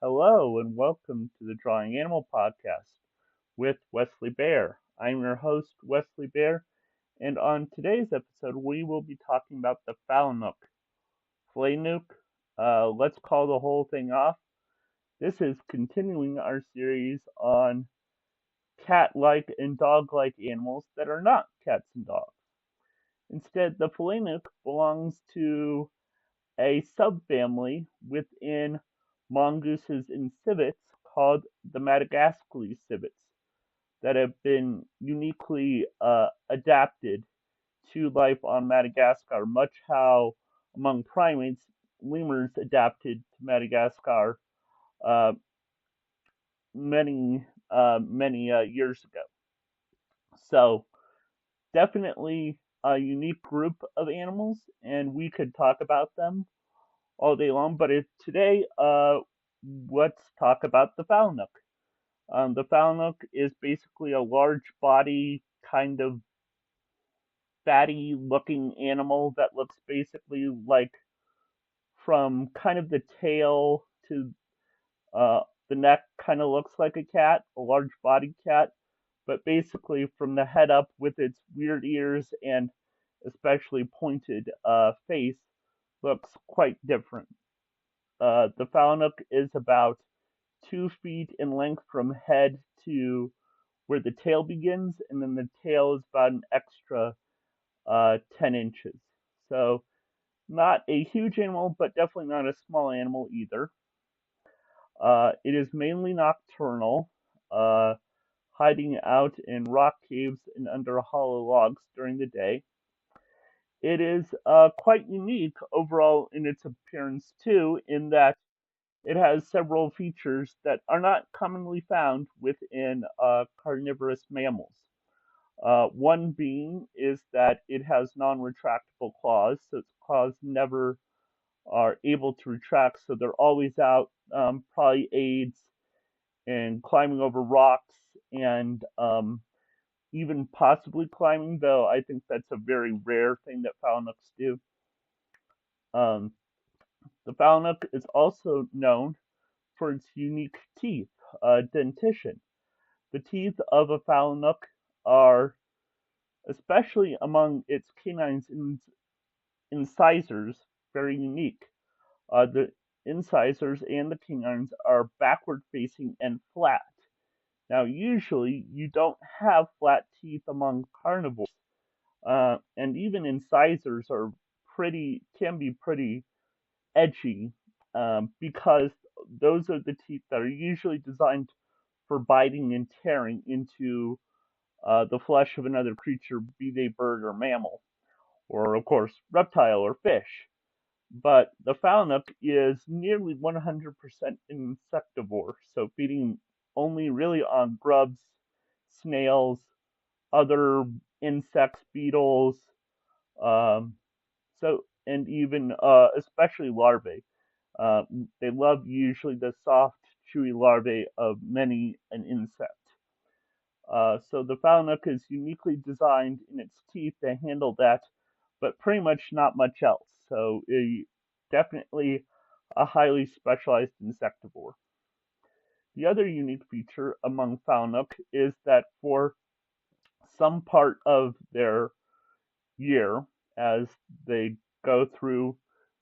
Hello and welcome to the Drawing Animal Podcast with Wesley Bear. I'm your host, Wesley Bear, and on today's episode, we will be talking about the Falanouc. Falanouc, let's call the whole thing off. This is continuing our series on cat-like and dog-like animals that are not cats and dogs. Instead, the Falanouc belongs to a subfamily within mongooses and civets called the Madagascar civets that have been uniquely adapted to life on Madagascar, much how among primates, lemurs adapted to Madagascar uh, many years ago. So definitely a unique group of animals, and we could talk about them all day long. But today, let's talk about the Falanouc. The Falanouc is basically a large body, kind of fatty looking animal that looks basically like from kind of the tail to the neck, kind of looks like a cat, a large bodied cat, but basically from the head up with its weird ears and especially pointed face looks quite different. The Falanouc is about 2 feet in length from head to where the tail begins, and then the tail is about an extra 10 inches. So, not a huge animal, but definitely not a small animal either. It is mainly nocturnal, uh, hiding out in rock caves and under hollow logs during the day. It is quite unique overall in its appearance, too, in that it has several features that are not commonly found within carnivorous mammals. One being is that it has non-retractable claws, so its claws never are able to retract, so they're always out. Probably aids in climbing over rocks and even possibly climbing, though I think that's a very rare thing that Falanoucs do. Um, the Falanouc is also known for its unique teeth, dentition. The teeth of a Falanouc are, especially among its canines incisors, very unique. The incisors and the canines are backward facing and flat. Now, usually you don't have flat teeth among carnivores, and even incisors can be pretty edgy because those are the teeth that are usually designed for biting and tearing into the flesh of another creature, be they bird or mammal, or of course reptile or fish. But the Falanouc is nearly 100% insectivore, so feeding only really on grubs, snails, other insects, beetles, um, so and even especially larvae. Uh, they love usually the soft, chewy larvae of many an insect. So the Falanouc is uniquely designed in its teeth to handle that, but pretty much not much else. So definitely a highly specialized insectivore. The other unique feature among Falanouc is that for some part of their year, as they go through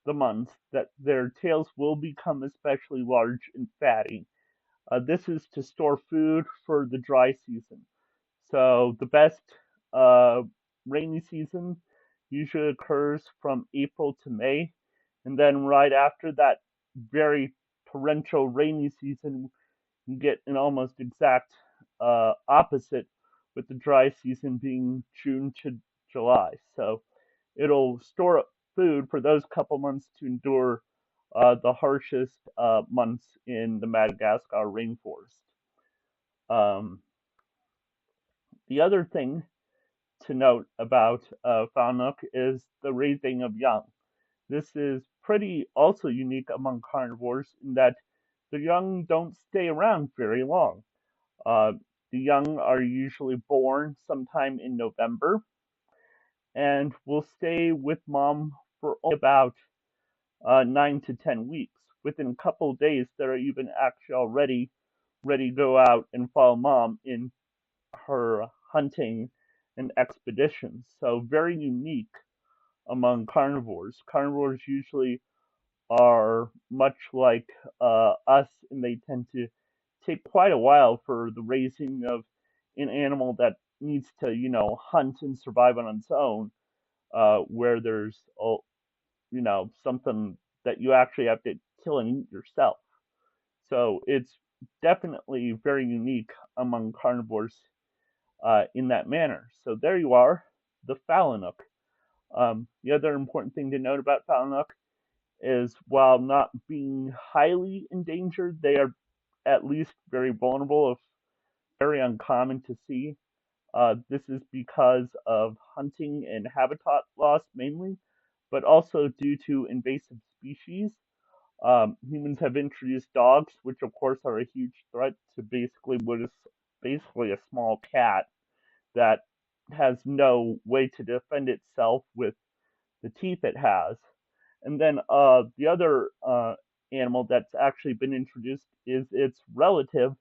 the months, that their tails will become especially large and fatty. This is to store food for the dry season. So the best uh, rainy season usually occurs from April to May, and then right after that very torrential rainy season, you get an almost exact opposite, with the dry season being June to July. So it'll store up food for those couple months to endure the harshest months in the Madagascar rainforest. Um, the other thing to note about Falanouc is the raising of young. This is pretty also unique among carnivores in that the young don't stay around very long. Uh, the young are usually born sometime in November and will stay with mom for only about 9 to 10 weeks, within a couple of days that are even actually already ready to go out and follow mom in her hunting and expeditions. So very unique among carnivores. Carnivores usually are much like us, and they tend to take quite a while for the raising of an animal that needs to, hunt and survive on its own, where there's, something that you actually have to kill and eat yourself. So it's definitely very unique among carnivores in that manner. So there you are, the Falanouc. The other important thing to note about Falanouc is while not being highly endangered, they are at least very vulnerable, if very uncommon to see. This is because of hunting and habitat loss mainly, but also due to invasive species. Humans have introduced dogs, which of course are a huge threat to basically what is basically a small cat that has no way to defend itself with the teeth it has. And then the other animal that's actually been introduced is its relative,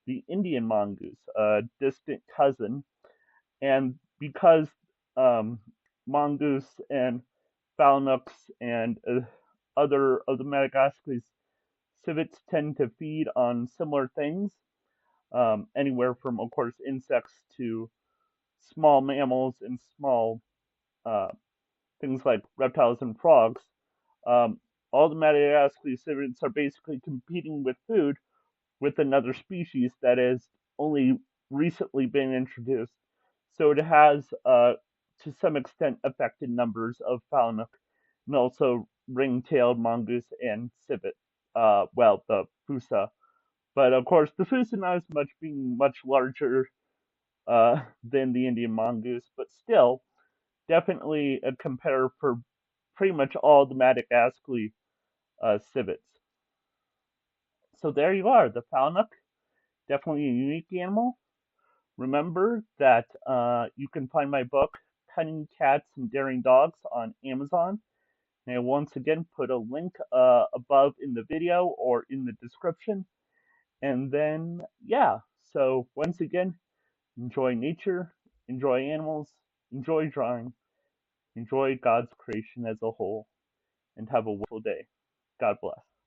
the Indian mongoose, a distant cousin. And because mongoose and Falanoucs and other of the Madagascar's civets tend to feed on similar things, anywhere from, of course, insects to small mammals and small uh, things like reptiles and frogs. Um, all the Madagascar civets are basically competing with food with another species that has only recently been introduced. So it has, to some extent, affected numbers of Falanouc and also ring-tailed mongoose and civet. The Fusa. But of course, the Fusa not as much being much larger than the Indian mongoose, but still definitely a competitor for pretty much all the Madagascar civets. So there you are, the Falanouc, definitely a unique animal. Remember that you can find my book, Cunning Cats and Daring Dogs, on Amazon. And I once again put a link above in the video or in the description. And then, yeah, so once again, enjoy nature, enjoy animals, enjoy drawing, enjoy God's creation as a whole, and have a wonderful day. God bless.